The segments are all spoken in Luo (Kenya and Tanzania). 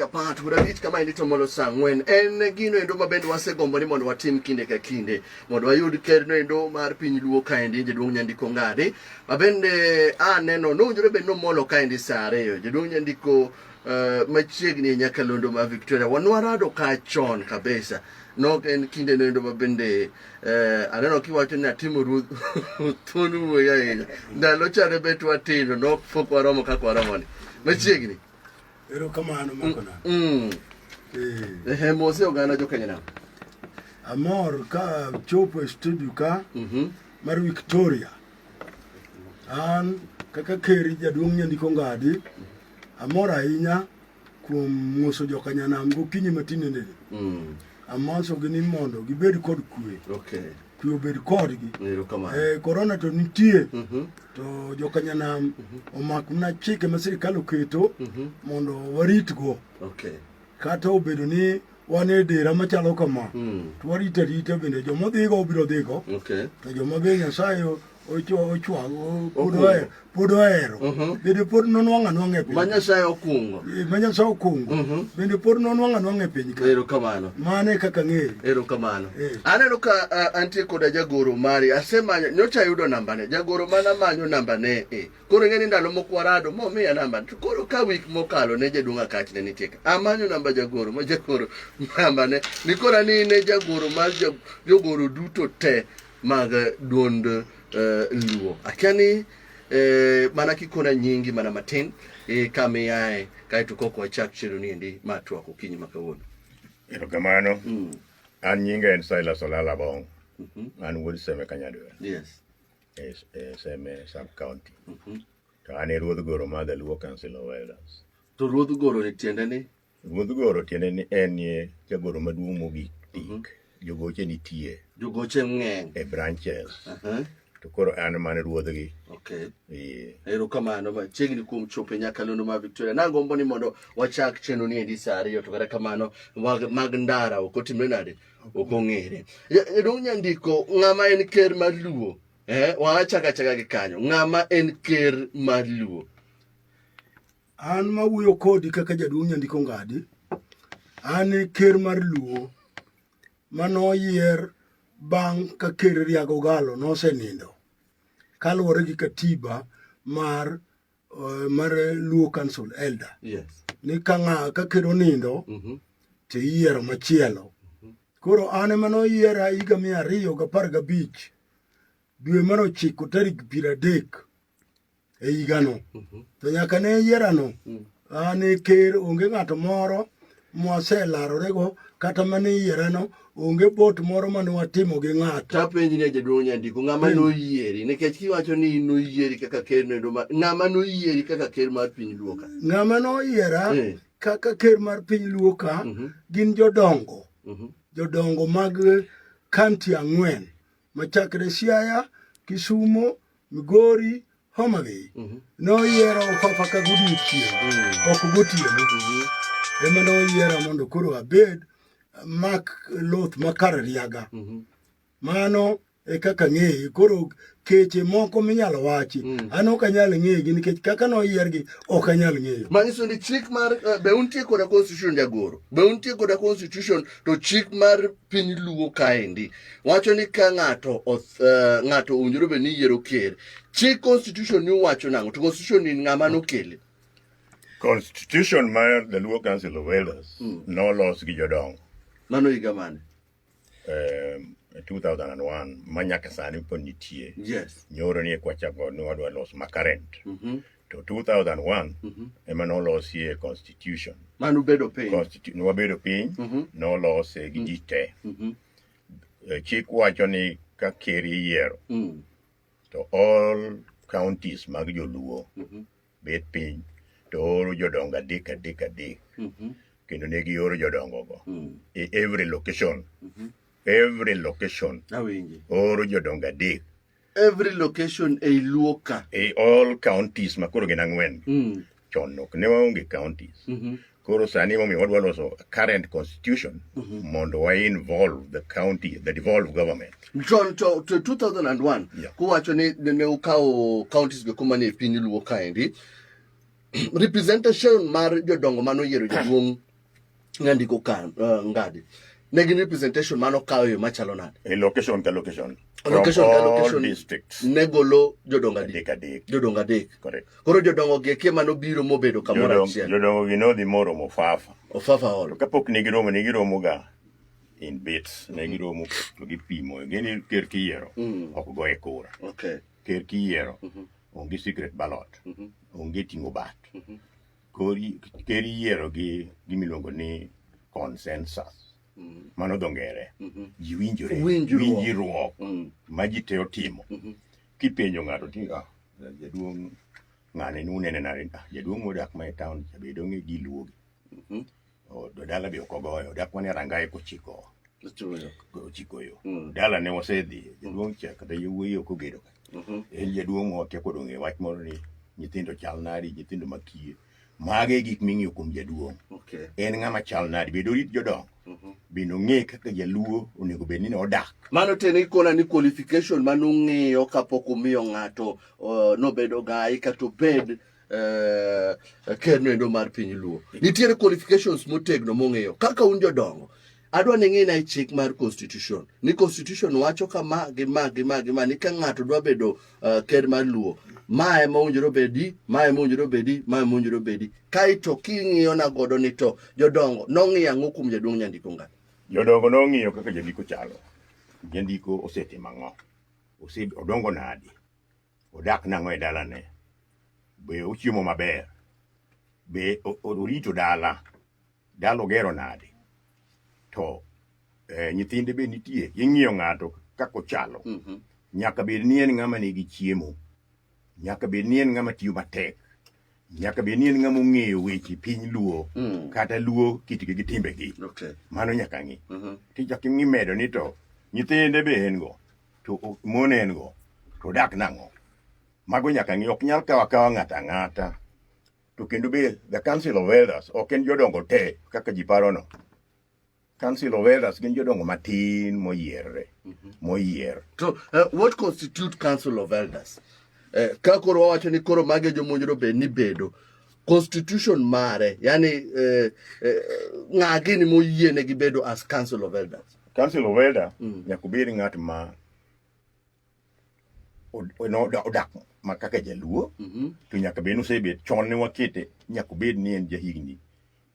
apart urabit kama indito molo sangwen en gino endo mabendo wasegombo ni mondo watim kinde ka kinde mondo wayud kerno endo mar piny luo kaendi Jaduong' Nyandiko ng'adi mabende aneno nowinjore bed nomolo kaendi saa ariyo Jaduong' Nyandiko machiegni Nyakalondo ma Victoria wanwarado ka chon kabisa nok en kinde endo mabende aneno kiwacho ni atimo ruoth thunu ya ndalo chane bet watindo nok pok waromo kaka waromoni machiegni. Ero kamano Makonano. Mose oganda jo Kenya na. Amor ka chopo e studio ka mar Victoria. An kaka keri Jaduong' Nyandiko ng'adi amor ahinya kuom moso jo Kenya nam gokinyi matine nene. Amoso gi ni mondo gibed kod kwe. Okay. Kwe obed kodgi. Ero kamano. Corona to nitie. To jo Kenya nam omak na chike ma sirikal oketo mondo waritgo. Okay. Kata obedo ni wan e dera machalo kama. To warita rita bende joma dhigo obiro dhigo. Okay. To joma be Nyasaye ochwago pod ohero. Bende pod nonwang'o anwang'a e piny. Ma Nyasaye okungo. Ma Nyasaye okungo. Bende pod nonwang'o anwang'a e piny ka. Ero kamano. Mane kaka ng'eyo. Ero kamano. Aneno ka antie koda jagoro mari asemanyo nyocha yudo nambane jagoro mana manyo nambane koro ng'eni ndalo mokwarado momiya nambane to koro ka wik mokalo ne Jaduong' Akach ne nitie amanyo namba jagoro ma jagoro nambane ni kora ni ne jagoro mar jogoro duto te mag duond luo akiani mana kikona nyingi mana matin kamiyae kaito koko wachak chiro niendi matwak okinyi makawuono. Ero kamano. An nyinga en Silas Olala Bong. An wuod Seme Kanyadwe. Yes. Seme sub-county. To an e ruodh goro mar the Luo Council of Elders. To ruodh goro ni tiende ni? Ruodh goro tiende ni en ye jagoro maduong' mogik tik. Jogoche nitie. Jogoche ng'eny. E branches. To koro an mane ruodhgi. Okay. Ero kamano machiegni kuom chopo Nyakalondo ma Victoria. Nagombo ni mondo wachak chenro ni endi saa ariyo to kata kamano mag ndara ok otimre nade ok ong'ere. Jaduong' Nyandiko ng'ama en ker mar luo wachaka gi kanyo ng'ama en ker mar luo. An mawuoyo kodi kaka Jaduong' Nyandiko ng'adi an e ker mar luo manoyier bang' ka ker Riago Galo nosenindo kaluwore gi katiba mar Luo Council Elder. Yes. Ni ka ker onindo to iyiero machielo. Koro an ema noyiera higa 2015 dwe mar 9 tarik 30 e higano. To nyaka ne yierano an e ker onge ng'ato moro mwaselarorego kata mane yierano onge bot moro mane watimo gi ng'ato. Tapenji ne Jaduong' Nyandiko ng'ama noyieri nikech kiwacho ni noyieri kaka ker no ng'ama noyieri kaka ker mar piny luo ka. Ng'ama noyiera kaka ker mar piny luo ka gin jodongo. Jodongo mag kanti 4 machakre Siaya, Kisumo, Migori, Homa Bay. Noyiero Papa ka godiochieng' ok gotieno. Ema noyiera mondo koro abed mak loth makar Riaga. Mano e kaka ng'eye koro keche moko minyalo wachi an ok anyal ng'egi nikech kaka noyiergi ok anyal ng'eyo. Manyiso ni chik mar be untie koda constitution jagoro be untie koda constitution to chik mar piny luo kaendi wacho ni ka ng'ato owinjore be ni yiero ker chik constitution ni wacho nang'o to constitution ni ng'ama nokele. Constitution mar the Luo Council of Elders nolos gi jodongo. Mano higa mane? 2001 manyaka sani pod nitie. Yes. Nyoro ni kwachako ni wadwa los makarent. To 2001 ema nolosie constitution. Manu bedo piny. Wabedo piny nolose gi ji te. Chik wacho ni ka ker yiero to all counties mag joluo bet piny to oro jodongo adek. Kendo ne gioro jodongo go e every location. Every location oro jodongo adek. Every location e luo ka. All counties makoro gin 4. Chon ok ne waonge counties. Koro sani momiyo wadwa loso current constitution mondo wa involve the county, the devolved government. John to 2001 kuwacho ni ne ukawo counties go kumane piny luo kaendi representation mar jodongo mano yiero Jaduong' nyandiko kan ngadi negin representation mano kayo machalo nade a location ka location location from ka all location districts negolo jodonga dik Adek. jodonga dik Correct. koro jodongo gi ke mano biro mobedo kamora achiel Jodongo gi no di moro mo fafa ofafa hall to kapok negiromo ga in bits negiromo to gipimo gini ker kiyiero ok go e kura okay ker kiyiero onge secret ballot onge tingo bat ker yiero gi gimiluongo ni consensus mano dongere ji winjruok ma ji te otimo kipenjo ng'ato tinga jaduong' ng'ane nunene nare jaduong' modak ma e town jabedo ng'e gi luogi do dala be ok ogoyo odak mana rangae kochiko yo dala ne wasedhi jaduong' cha kata yowuoyi ok ogedo en jaduong' moteko dong' e wach moro ni nyithindo chal nadi nyithindo makie mage gik ming'iyo kuom jaduong' en ng'ama chal nadi bedo rit jodongo bino ng'e kaka jaluo onego bed ni odak mano tene ikona ni qualification mano ng'iyo kapok umiyo ng'ato nobedo gai kata obed ker noendo mar piny luo nitiere qualifications motegno mong'eyo kaka un jodongo adwa ni ng'ina e chik mar constitution ni constitution wacho kama gi ma ni ka ng'ato dwa bedo ker mar luo mae mowinjore bedi kaito king'iyo na godo ni to jodongo nong'iyo ang'o kuom jaduong' nyandiko ng'at jodongo nong'iyo kaka jandiko chalo jandiko osetimo ang'o odongo nadi odak nang'o e dalane be ochiemo maber be orito dala ogero nade to nyithinde be nitie ing'iyo ng'ato kako chalo nyaka bed ni en ng'ama nigi chiemo nyaka bed ni en ng'ama tiyo matek nyaka bed ni en ng'ama ong'eyo weche piny luo kata luo kitgi gi timbegi mano nyaka ng'i tichak ing'i medo ni to nyithinde be en go to mon en go to dak nang'o mago nyaka ng'i ok nyal kawa ng'ata ng'ata to kendo be the council of elders ok en jodongo te kaka ji parono council of elders gin jodongo matin moyier so what constitute council of elders ka koro wawacho ni koro mage jomonjro be ni bedo constitution mare yani ng'agi ni moyiene gi bedo as council of elders nyaka bed ng'at ma odak ma kaka jaluo to nyaka bed osebet chon ne wakete nyaka bed ni en jahigni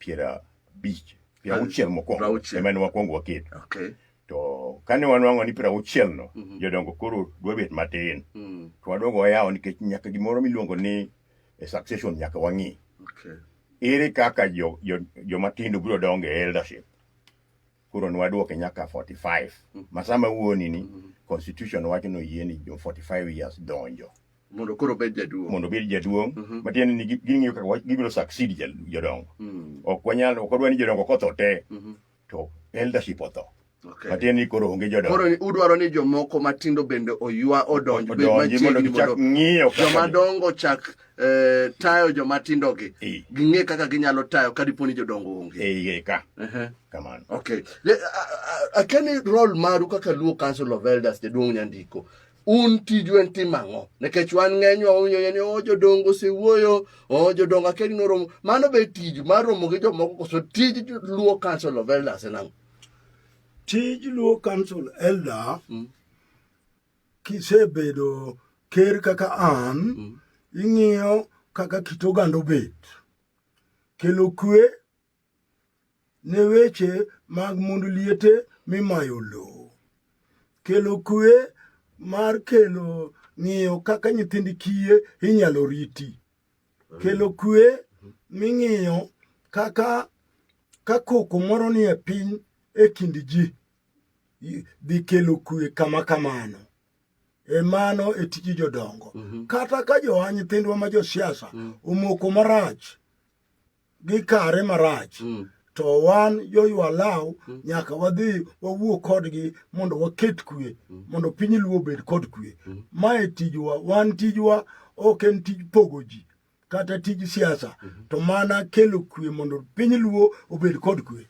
50 mokwongo ema ne wakwongo waketo to kane wanwang'o ni 60 no jodongo koro dwa bet matin to wadongo wayawo nikech nyaka gimoro miluongo ni succession nyaka wang'i ere kaka jomatindo biro dongo e eldership koro nwadwoke nyaka 45 masama wuoni ni constitution wacho no yie ni jo 45 years donjo mondo koro bed jaduong' matiende ni ging'iyo kaka gibiro succeed jodongo ok odwa ni jodongo kotho te to eldership otho matiende ni koro onge jodongo koro udwaro ni jomoko matindo bende oywa odonj mondo gichak ng'iyo jomadongo chak tayo jomatindo gi ging'e kaka ginyalo tayo kadiponi jodongo onge kamano akeni role maru kaka luo council of elders jaduong' nyandiko un tiju en timang'o nikech wan ng'enywa owinjo ni jodongo osewuoyo jodongo akeni noromo mano be tiju mar romo gi jomoko koso tij luo council of elders enang'o tij luo council elder kisebedo ker kaka an ing'iyo kaka kit oganda obet kelo kwe ne weche mag mond liete mimayo lowo kelo kwe mar kelo ng'iyo kaka nyithindi kiye inyalo riti kelo kwe ming'iyo kaka koko moro ni e piny e kind ji dhi kelo kwe kama kamano e mano e tiji jodongo kata ka nyithindwa ma josiasa omoko marach gi kare marach to wan joywa law nyaka wadhi wawuo kodgi mondo waket kwe mondo piny luo bed kod kwe mae tijwa wan tijwa ok en tij pogo ji kata tij siasa to mana kelo kwe mondo piny luo obed kod kwe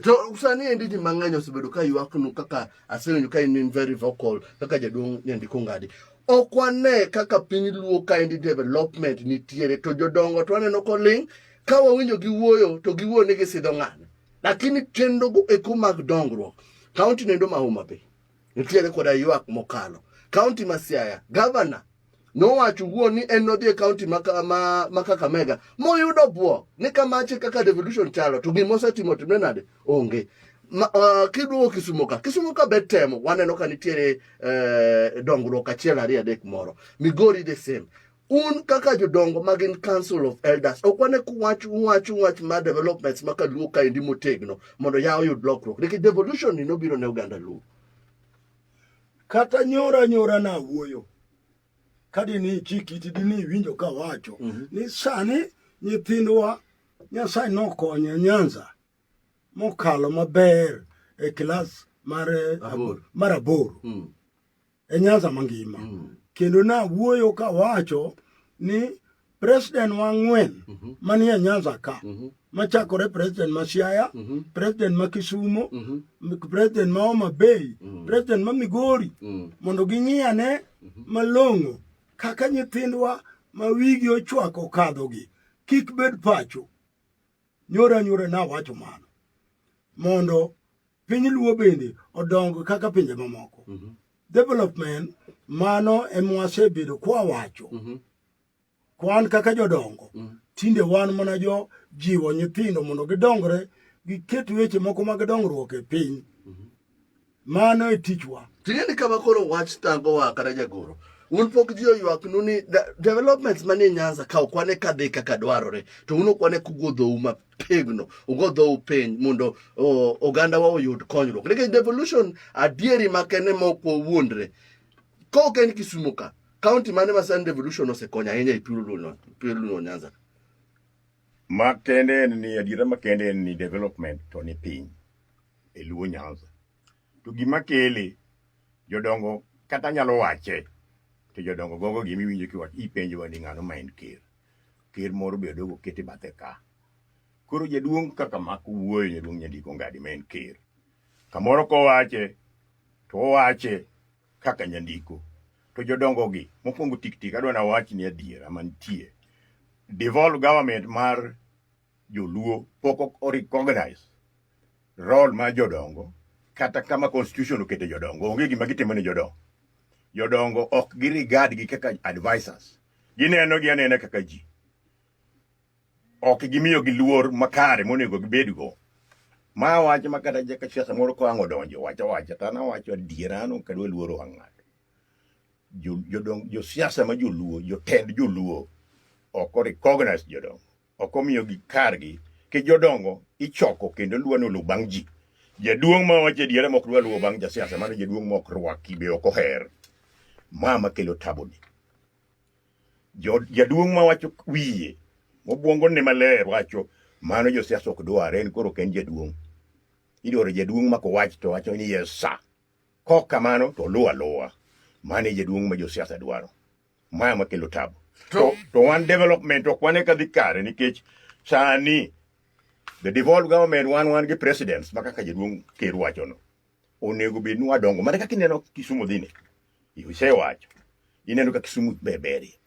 to sani endi ji mang'eny osebedo ka ywaknu kaka asewinjo ka in very vocal kaka jaduong' nyandiko ng'adi ok wane kaka piny luo ka endi development nitiere to jodongo to waneno koling' ka wawinjo giwuoyo to giwuo ni gisidho ng'ane lakini kendo go eko mag dongruok county nendo ma Homa Bay nitiere koda ywak mokalo county ma Siaya governor nowacho wuon ni en nodhi e county ma Kakamega moyudo buok ni kamache kaka devolution chalo to gimo setimo timne nade onge kiduogo Kisumo ka betemo waneno ka nitiere dongruok achiel ariyo adek moro Migori the same un kaka jodongo magin council of elders okwane kuwach ma developments maka luo ka indi motegno mondo yaw yud lokruok nikech devolution ni nobiro ne oganda luo kata nyora na wuoyo kadi ni chikiti dini winjo ka wacho ni sani nyithindwa Nyasaye nokonyo Nyanza mokalo maber e klas mar aboro e Nyanza mangima kendo na wuoyo ka wacho ni president wa ng'wen manie Nyanza ka machakore president ma Siaya president ma Kisumo president ma Homa Bay president ma Migori mondo ging'iyane malong'o kaka nyithindwa ma wigi ochwako kadhogi kik bed pacho nyora na wacho mano mondo piny luo bende odong kaka pinje mamoko development mano emwasebedo kwa wacho kwan kaka jodongo tinde wan mana jo jiwo nyithindo mondo gidongre giket weche moko mag dongruok e piny mano e tichwa ting'eni kama koro wach tango wa kata jagoro un pok ji oywak nuni developments manie Nyanza ka okwane kadhi kaka dwarore to un okwane kugodhou mapegno ugodhou piny mondo oganda wa oyud konyruok nikech devolution adieri makene mokwo wuondre kok en Kisumo ka county mane masani devolution osekonyo ahinya e piluno Nyanza makende ni adiera makende ni development to ni piny e luo Nyanza to gima kele jodongo kata nyalo wache to jodongo gogo gimi winjo kiwach ipenjo wani ng'ano ma en ker moro bedo go kete bathe ka koro jaduong' kaka mak wuoyo jaduong' Nyandiko Ngadi ma en ker kamoro ko wache to wache kaka Nyandiko to jodongo gi mokwongo tik adwa na wach ni adiera mantie devolve government mar joluo pok o recognize role mar jodongo kata kama constitution okete jodongo onge gima gitimo ne jodongo ok regard gi kaka advisors gineno gi anena kaka ji ok gimiyo gi luor makare monego gibed go ma wach makata jaka siasa moro ko ango donjo wacha tana wacho adierano kadwa luoro ang'ato jo siasa ma joluo jotend joluo ok recognize jodongo ok omiyo gi kargi ke jodongo ichoko kendo luano lu bang' ji jaduong' ma wacho adiera mok dwa luwo bang' jasiasa mano jaduong' mok rwaki be ok oher mama kelo taboni jaduong' ma wacho wiye mobuongo ne maler wacho mano josiasa ok dware en koro ken jaduong' idwaro jaduong' ma ko wach to wacho ni yes sir kok kamano to luwa mane jaduong' ma josiasa dwaro mama kelo tabu to one development ok wane kadhi kare nikech sani the devolved government wan gi presidents makaka jaduong' ker wacho no onego bed ni wadongo mane kaka ineno Kisumo dhine isewacho ineno ka Kisumo beberi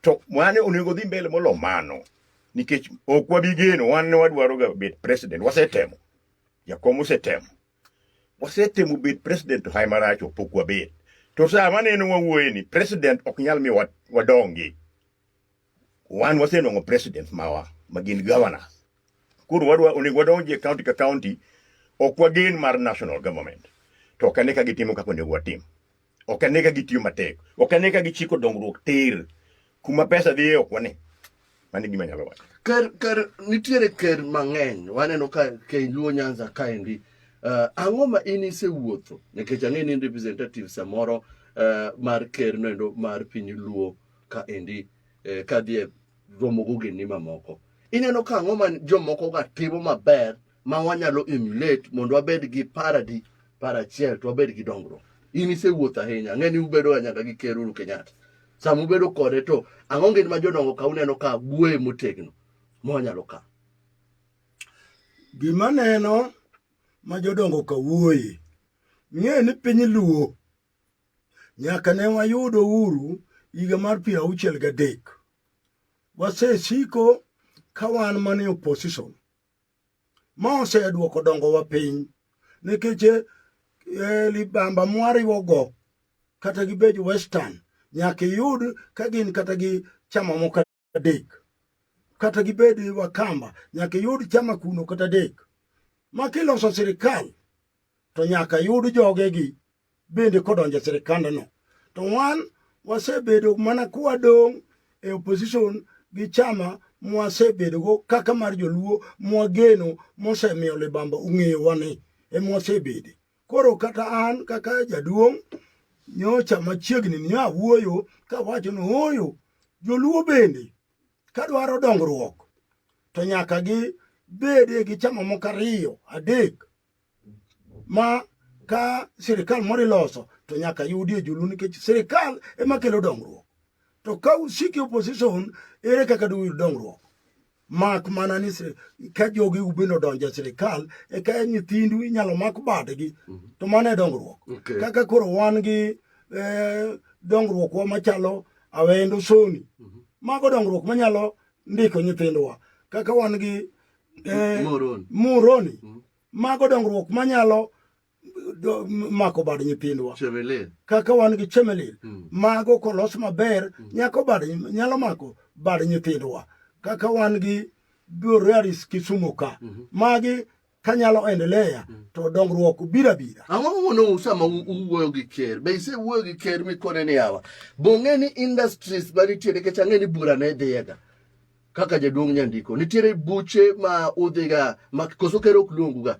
to wane onego dhi mbele molo mano nikech ok wabigeno wan ne wadwaro ga bet president wasetemo jakom wasetemo bet president to hai maracho pok wabet to sama neno wawuoye ni president ok nyal mi wadongi wan wasenongo president mawa magin governors kuro wadwa onego wadongi e county ka county ok wagen mar national government to ok ane ka gitimo kaka onego watim ok ane ka gitiyo matek ok ane ka gichiko dongruok ter kuma pesa dhiye ok wane mani gima nyalo wacho ker nitiere ker mang'eny waneno ka luo Nyanza kaendi ang'o ma in isewuotho nikech ang'e ni representative samoro mar ker nendo mar piny luo kaendi kadhi romo gogeni mamoko ineno ka ang'o ma jomoko ga timo maber ma wanyalo emulate mondo wabed gi parachiel to wabed gi dongruok in isewuotho ahinya ang'e ni ubedo nyaka gi ker Uhuru Kenyatta sama ubedo kode to ang'o ngin ma jodongo ka uneno ka buoye motegno mwanyalo ka gima neno ma jodongo ka wuoye ng'e ni piny luo nyaka ne wayudo uhuru higa mar 63 wasesiko ka wan mane opposition ma oseduoko dongo wa piny nikech libamba mwariwogo kata gibed western nyaka yud ka gin kata gi chama moko adek kata gibed Wakamba nyaka yud chama kuno kata adek ma kiloso sirikal to nyaka yud jogegi bende kodonjo sirikandno to wan wasebedo mana kwadong e opposition gi chama mwasebedogo kaka mar joluo mwageno mosemiyo libamba ung'eyo wani mwasebede koro kata an kaka jaduong' nyocha machiegni ni awuoyo ka wacho ni oyo joluo bende kadwaro dongruok to nyaka gi bede gi chama moko ariyo adek ma ka sirikal moro iloso to nyaka yudie joluo nikech sirikal ema kelo dongruok to ka usiki opposition ere kaka duyud dongruok mak mana ni ka jogi ubino donjo sirikal e ka nyithindu inyalo mak badgi to mane dongruok kaka koro wan gi dongruok wa machalo awendo soni mago dongruok manyalo ndiko nyithindwa kaka wan gi muroni mago dongruok manyalo mako bad nyithindwa kaka wan gi chemelil mago kolos maber nyalo mako bad nyithindwa kaka wan gi Borearis Kisumu ka magi kanyalo endelea to dongruok bira ang'o mono sama uwuoyo gi ker be ise wuoyo gi ker mikone ni yawa bong'e ni industries manitiere kech ang'e ni bura ne dhiega kaka jaduong' nyandiko nitiere buche ma udhiga ma koso ker ok luonguga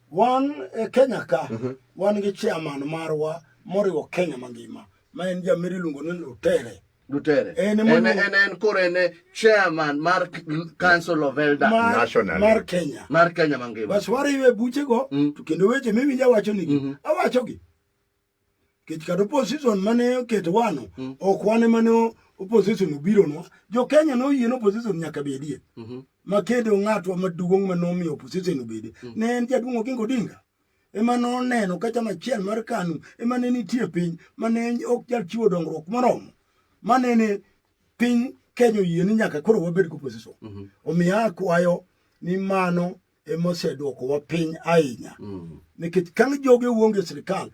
wan e Kenya ka wan gi chairman marwa moriwo Kenya mangima ma en jamiri luongo ni Lutere en koro en chairman mar Council of Elders mar Kenya mangima bas wariwe buchego to kendo weche miwinja wacho nigi awachogi kech kata opposition mane oketo wano ok wane mane opposition obironwa jo Kenya noyiene opposition nyaka bedie ma kendo ng'atwa maduong' manomiyo opposition obede ne en jaduong' Oginga Odinga ema noneno ka chama achiel mar KANU ema ne nitie piny mane ok nyal chiwo dongruok moromo manene piny Kenya oyie ni nyaka koro wabed gi opposition omiyo akwayo ni mano emoseduoko wa piny ahinya nikech ka joge wuonge sirikal